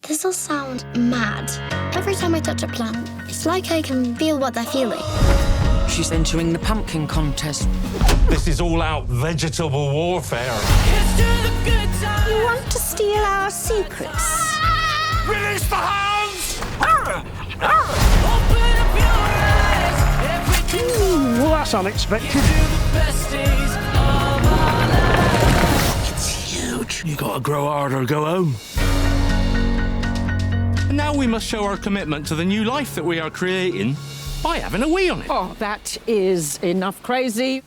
This'll sound mad. Every time I touch a plant, it's like I can feel what they're feeling. She's entering the pumpkin contest. This is all-out vegetable warfare. You want to steal our secrets? Release the hounds! Well, that's unexpected. It's huge. You gotta grow hard or go home. And now we must show our commitment to the new life that we are creating by having a wee on it. Oh, that is enough crazy.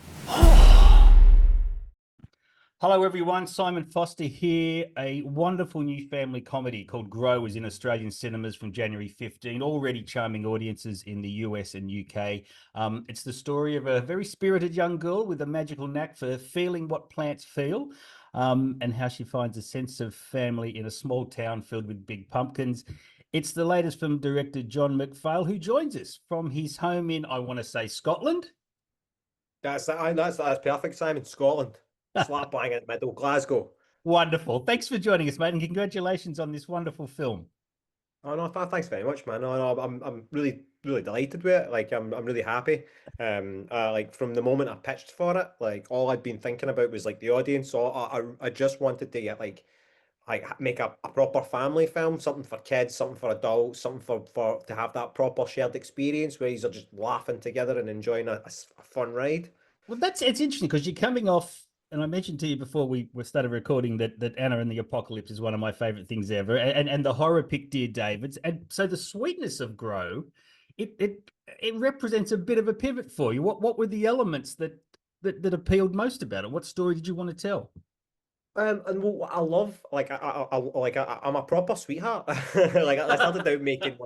Hello everyone, Simon Foster here. A wonderful new family comedy called Grow is in Australian cinemas from January 15, already charming audiences in the US and UK. It's the story of a very spirited young girl with a magical knack for feeling what plants feel, and how she finds a sense of family in a small town filled with big pumpkins. It's the latest from director John McPhail, who joins us from his home in, I want to say, Scotland. That's perfect, Simon. Scotland. Slap bang in the middle, Glasgow. Wonderful. Thanks for joining us, mate, and congratulations on this wonderful film. Oh no, thanks very much, man. No, I'm really delighted with it. Like I'm really happy. Like from the moment I pitched for it, like all I'd been thinking about was like the audience. So I just wanted to get like make a proper family film, something for kids, something for adults, something for to have that proper shared experience where you're just laughing together and enjoying a fun ride. Well, it's interesting because you're coming off, and I mentioned to you before we started recording that Anna and the Apocalypse is one of my favorite things ever, and the horror pick Dear Davids, and so the sweetness of Grow, it represents a bit of a pivot for you. What were the elements that appealed most about it? What story did you want to tell? And what I love, I'm a proper sweetheart. Like I started out making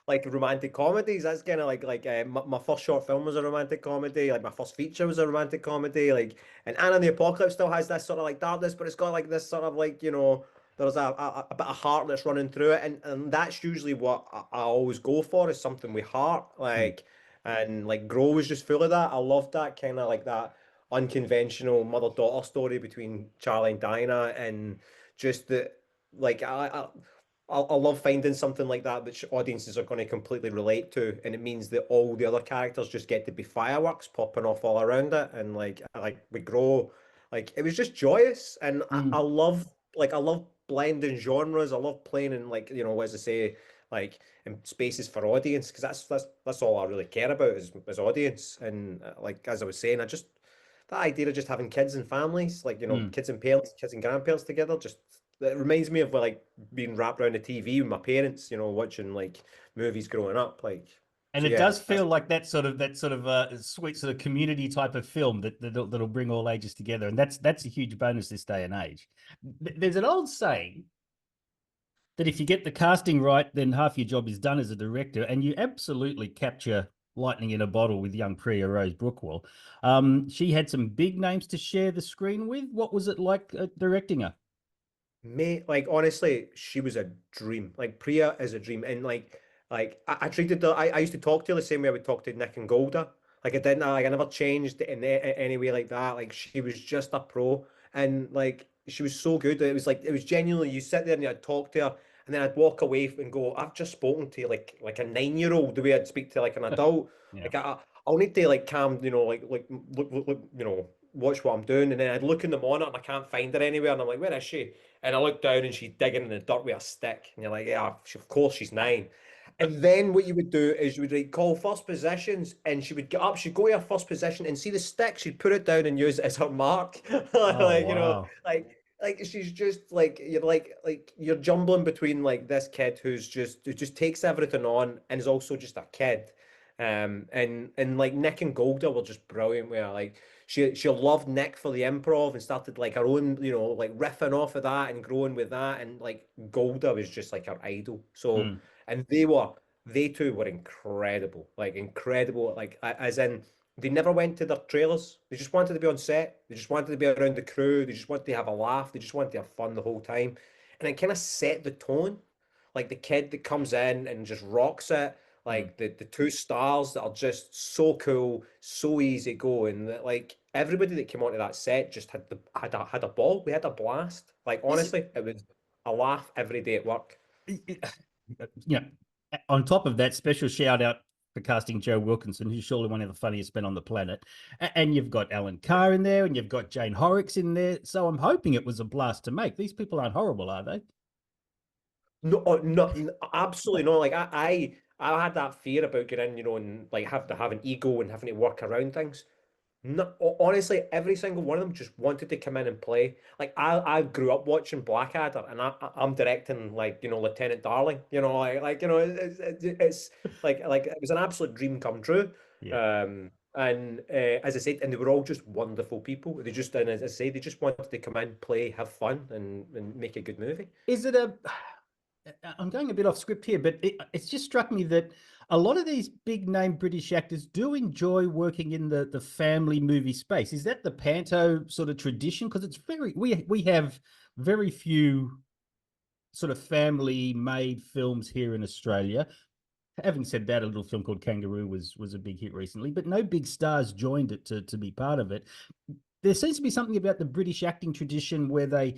like romantic comedies. That's kind of my first short film was a romantic comedy. Like my first feature was a romantic comedy. Like, and Anna and the Apocalypse still has this sort of like darkness, but it's got like this sort of like, there's a bit of heart that's running through it, and that's usually what I always go for, is something with heart. Like, and like Grow was just full of that. I loved that kind of like that unconventional mother-daughter story between Charlie and Dinah, and just that, like I love finding something like that which audiences are going to completely relate to, and it means that all the other characters just get to be fireworks popping off all around it, and like we Grow, like it was just joyous, and I love blending genres. I love playing in like as I say, like in spaces for audience, because that's all I really care about is audience, and like as I was saying, that idea of just having kids and families, like kids and parents, kids and grandparents together, just it reminds me of like being wrapped around the TV with my parents, watching like movies growing up, like. And so, it yeah, does feel like that sort of sweet sort of community type of film that'll bring all ages together, and that's a huge bonus this day and age. There's an old saying that if you get the casting right, then half your job is done as a director, and you absolutely capture lightning in a bottle with young Priya Rose Brookwell. She had some big names to share the screen with. What was it like directing her? Mate, like honestly, she was a dream. Like Priya is a dream, and I treated her. I used to talk to her the same way I would talk to Nick and Golda. Like I didn't. Like I never changed in any way like that. Like she was just a pro, and like she was so good. It was genuinely, you sit there and I'd talk to her, and then I'd walk away and go, I've just spoken to like a 9-year-old, the way I'd speak to like an adult. Yeah. Like I'll need to like calm, like look, watch what I'm doing, and then I'd look in the monitor and I can't find her anywhere, and I'm like, where is she? And I look down and she's digging in the dirt with a stick, and you're like, yeah, of course she's 9. And then what you would do is you would like call first positions, and she would get up, she'd go to her first position and see the stick, she'd put it down and use it as her mark. Like, wow. Like she's just like you're jumbling between like this kid who just takes everything on and is also just a kid. And like Nick and Golda were just brilliant with her. Like she loved Nick for the improv and started like her own, like riffing off of that and growing with that. And like Golda was just like her idol. So and they two were incredible, like incredible, like as in they never went to their trailers. They just wanted to be on set. They just wanted to be around the crew. They just wanted to have a laugh. They just wanted to have fun the whole time. And it kind of set the tone. Like the kid that comes in and just rocks it, like the two stars that are just so cool, so easy going, that like everybody that came onto that set just had a ball. We had a blast. Like honestly, it was a laugh every day at work. you know, on top of that, special shout out for casting Joe Wilkinson, who's surely one of the funniest men on the planet. And you've got Alan Carr in there, and you've got Jane Horrocks in there. So I'm hoping it was a blast to make. These people aren't horrible, are they? No, no, absolutely not. Like I had that fear about getting in, and like have to have an ego and having to work around things. No, honestly, every single one of them just wanted to come in and play. Like I grew up watching Blackadder, and I'm directing like Lieutenant Darling. It's like it was an absolute dream come true. Yeah. And as I said, and they were all just wonderful people. They just, and as I say, they just wanted to come in, play, have fun, and make a good movie. Is it a I'm going a bit off script here, but it's just struck me that a lot of these big name British actors do enjoy working in the family movie space. Is that the panto sort of tradition? Because it's we have very few sort of family made films here in Australia. Having said that, a little film called Kangaroo was a big hit recently, but no big stars joined it to be part of it. There seems to be something about the British acting tradition where they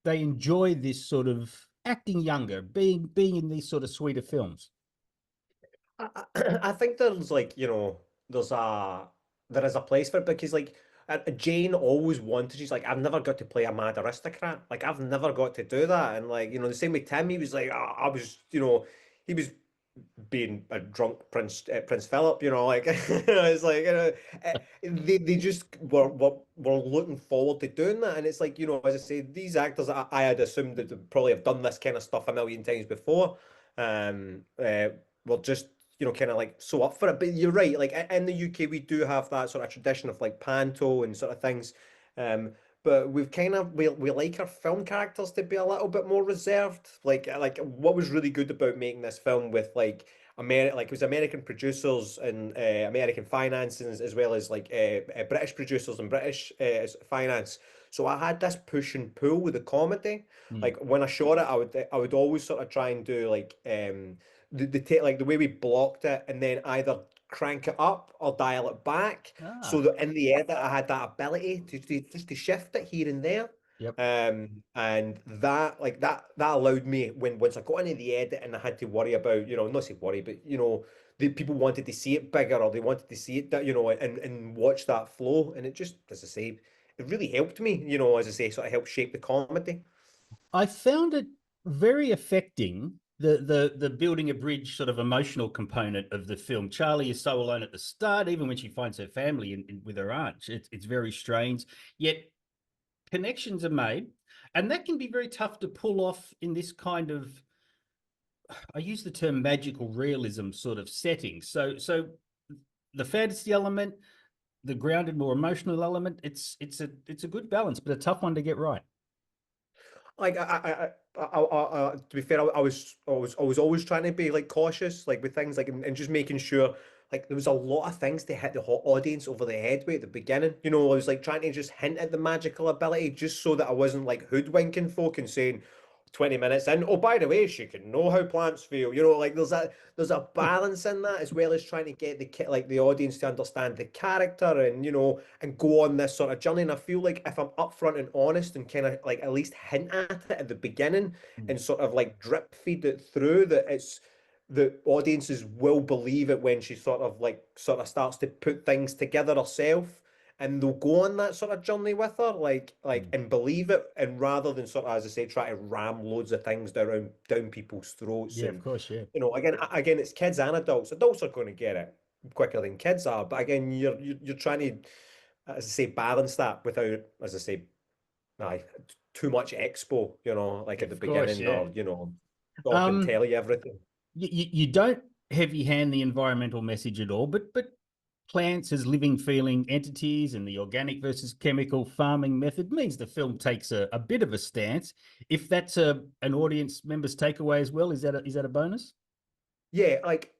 enjoy this sort of acting younger, being in these sort of sweeter films. I think there's like there is a place for it because like Jane always wanted. She's like, I've never got to play a mad aristocrat. Like I've never got to do that. And like the same with Tim, he was like, I was he was being a drunk Prince Philip. Like it's like they just were looking forward to doing that. And it's like as I say, these actors I had assumed that they probably have done this kind of stuff a million times before. Were just kind of like so up for it. But you're right, like in the UK we do have that sort of tradition of like panto and sort of things. But we've kind of we like our film characters to be a little bit more reserved. Like what was really good about making this film with like it was American producers and American finances as well as like British producers and British finance. So I had this push and pull with the comedy. Like when I shot it, I would always sort of try and do like like the way we blocked it, and then either crank it up or dial it back, so that in the edit I had that ability to just to shift it here and there. Yep. And that allowed me once I got into the edit and I had to worry about not say worry, but the people wanted to see it bigger or they wanted to see it that and watch that flow, and it just, as I say, it really helped me, as I say, sort of help shape the comedy. I found it very affecting, the building a bridge sort of emotional component of the film. Charlie is so alone at the start, even when she finds her family with her aunt. It's very strange, yet connections are made, and that can be very tough to pull off in this kind of, I use the term magical realism sort of setting. So the fantasy element, the grounded, more emotional element, it's a good balance, but a tough one to get right. Like to be fair, I was always trying to be like cautious, like with things like and just making sure like there was a lot of things to hit the hot audience over the head with at the beginning. I was like trying to just hint at the magical ability just so that I wasn't like hoodwinking folk and saying 20 minutes in, oh, by the way, she can know how plants feel. Like there's a balance in that, as well as trying to get the audience to understand the character and and go on this sort of journey. And I feel like if I'm upfront and honest and kind of like at least hint at it at the beginning and sort of like drip feed it through, that it's the audiences will believe it when she sort of starts to put things together herself, and they'll go on that sort of journey with her, and believe it, and rather than sort of, as I say, try to ram loads of things down people's throats. Yeah, And of course, yeah. again, it's kids and adults. Adults are going to get it quicker than kids are, but again, you're trying to, as I say, balance that without, as I say, too much expo. Like at the Of course, beginning, yeah. or stop and tell you everything. You don't heavy hand the environmental message at all, but plants as living, feeling entities and the organic versus chemical farming method means the film takes a bit of a stance. If that's an audience member's takeaway as well, is that a bonus? Yeah, like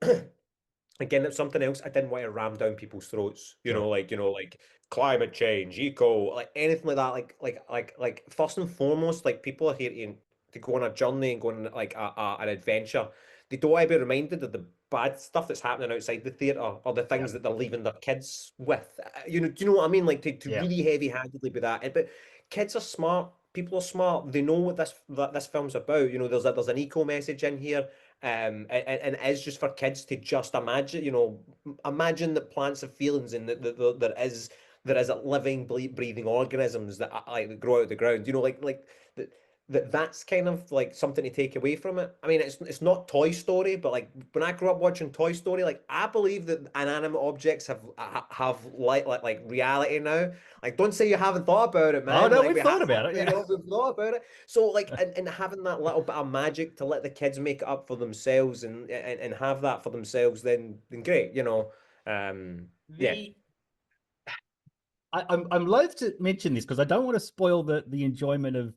again, it's something else. I didn't want to ram down people's throats. Like climate change, eco, like anything like that. Like first and foremost, like people are here to go on a journey and go on like an adventure. They don't want to be reminded of the bad stuff that's happening outside the theatre or the things that they're leaving their kids with. Do you know what I mean? Like to really heavy-handedly be that. But kids are smart people are smart. They know what this film's about. You know, there's an eco message in here, and it is just for kids to just imagine. You know, imagine that plants have feelings and that there is a living, breathing organisms that like that grow out of the ground. You know, like that. That's kind of like something to take away from it. I mean, it's not Toy Story, but like when I grew up watching Toy Story, like I believe that inanimate objects have like reality now. Like, don't say you haven't thought about it, Oh man. no, Like we've we thought have, about it. you Yeah. know, we've thought about it. So like, and having that little bit of magic to let the kids make it up for themselves and have that for themselves, then great, you know. Yeah. The I'm loath to mention this because I don't want to spoil the enjoyment of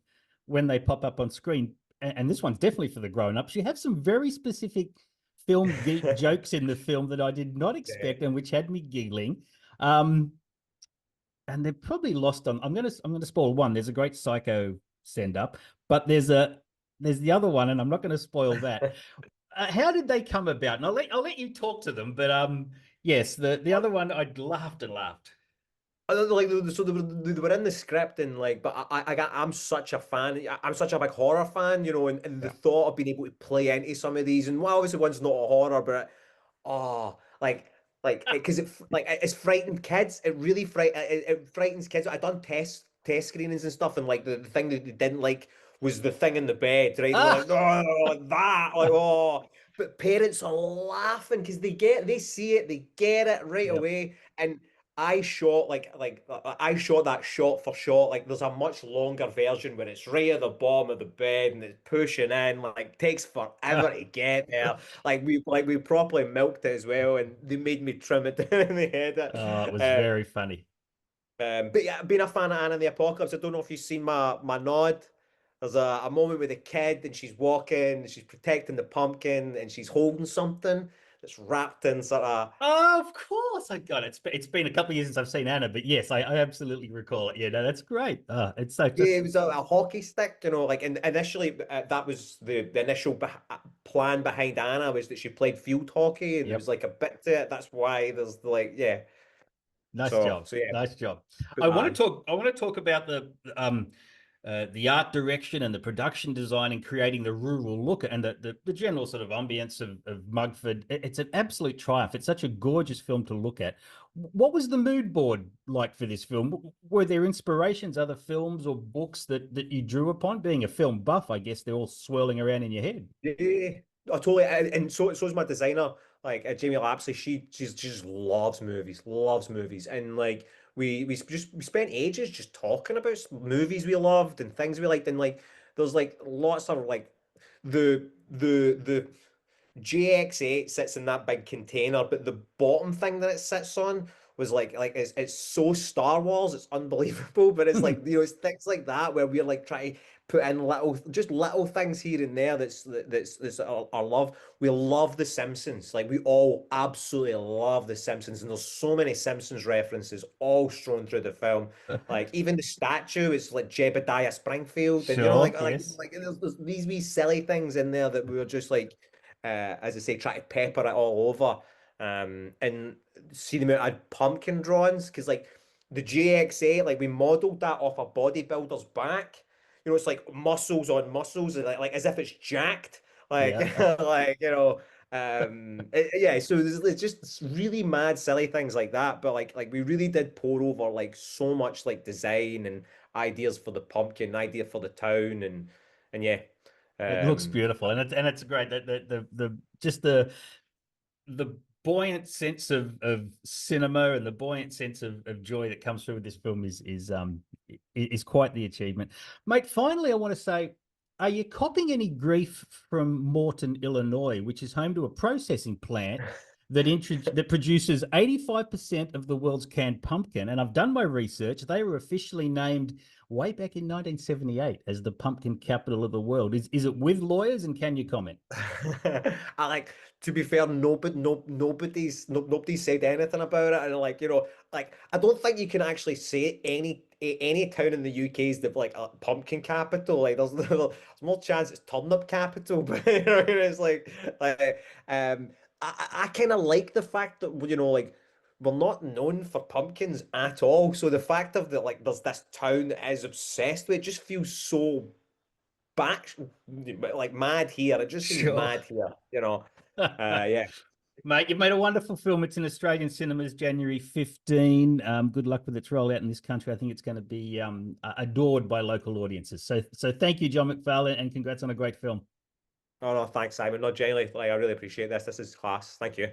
when they pop up on screen. And this one's definitely for the grown-ups. You have some very specific film geek jokes in the film that I did not expect and which had me giggling. Um, and they're probably lost on. I'm gonna spoil one. There's a great Psycho send up, but there's the other one, and I'm not going to spoil that. How did they come about? And I'll let you talk to them, but yes, the other one I laughed and laughed. Like so they were in the script and like, but I'm such a fan. I'm such a big horror fan, you know, and the Yeah. thought of being able to play into some of these, and well, obviously one's not a horror, but oh, like because it's frightened kids. It really it frightens kids. I done test screenings and stuff, and like the thing that they didn't like was the thing in the bed, right? They were Ah, like, oh, that, like, oh. But parents are laughing because they see it, they get it right yep. away, and. I shot that shot for shot. Like there's a much longer version where it's right at the bottom of the bed and it's pushing in. Like takes forever to get there. Like we properly milked it as well, and they made me trim it down in the edit. Oh, it was very funny. But yeah, being a fan of Anna and the Apocalypse, I don't know if you've seen my nod. There's a moment with a kid and she's walking, she's protecting the pumpkin, and she's holding something that's wrapped in sort of. Oh, of course I got it. It's been a couple of years since I've seen Anna, but yes, I absolutely recall it. Yeah, no, that's great. It's so Yeah, just it was a hockey stick, you know. Like initially, that was the initial plan behind Anna was that she played field hockey, and there yep. was like a bit to it. That's why there's like, yeah. Nice So job. yeah, Nice job. good I want man. to talk. I want to talk about the art direction and the production design and creating the rural look and the general sort of ambience of Mugford. It's an absolute triumph. It's such a gorgeous film to look at. What was the mood board like for this film? Were there inspirations, other films or books that you drew upon? Being a film buff, I guess they're all swirling around in your head. Yeah, I totally, and so's my designer, like Jamie Lapsley. She just loves movies, and like we spent ages just talking about movies we loved and things we liked, and like there's like lots of like the JX8 sits in that big container, but the bottom thing that it sits on was like it's so Star Wars, it's unbelievable. But it's like, you know, it's things like that where we're like trying to put in little things here and there that's our love. We love The Simpsons. Like we all absolutely love The Simpsons, and there's so many Simpsons references all strewn through the film. Like even the statue is like Jebediah Springfield, and you know, Sure. Yes. like there's these wee silly things in there that we were just like as I say, try to pepper it all over. And see the amount of pumpkin drawings, because like the JX8, like we modeled that off a bodybuilder's back. You know, it's like muscles on muscles, and like as if it's jacked. Like, Yeah. like you know, yeah. So it's just really mad, silly things like that. But like we really did pour over like so much like design and ideas for the pumpkin, idea for the town, and yeah. It looks Um, beautiful, and it's great that the just the buoyant sense of cinema and the buoyant sense of joy that comes through with this film is quite the achievement, mate. Finally, I want to say, are you copping any grief from Morton, Illinois, which is home to a processing plant that produces 85% of the world's canned pumpkin? And I've done my research. They were officially named way back in 1978 as the pumpkin capital of the world. Is it with lawyers, and can you comment? I like, to be fair, nobody said anything about it, and like, you know, like I don't think you can actually say any town in the UK is the like a pumpkin capital. Like there's more chance it's turnip capital, but you know, it's like I kind of like the fact that, you know, like we're not known for pumpkins at all. So the fact of that, like, there's this town that is obsessed with it, just feels so back, like mad here. It just seems Sure. mad here, you know. Yeah. Mate, you've made a wonderful film. It's in Australian cinemas January 15. Good luck with its rollout in this country. I think it's going to be adored by local audiences. So thank you, John McPhail, and congrats on a great film. Oh no, thanks, Simon. No, genuinely, like I really appreciate this. This is class. Thank you.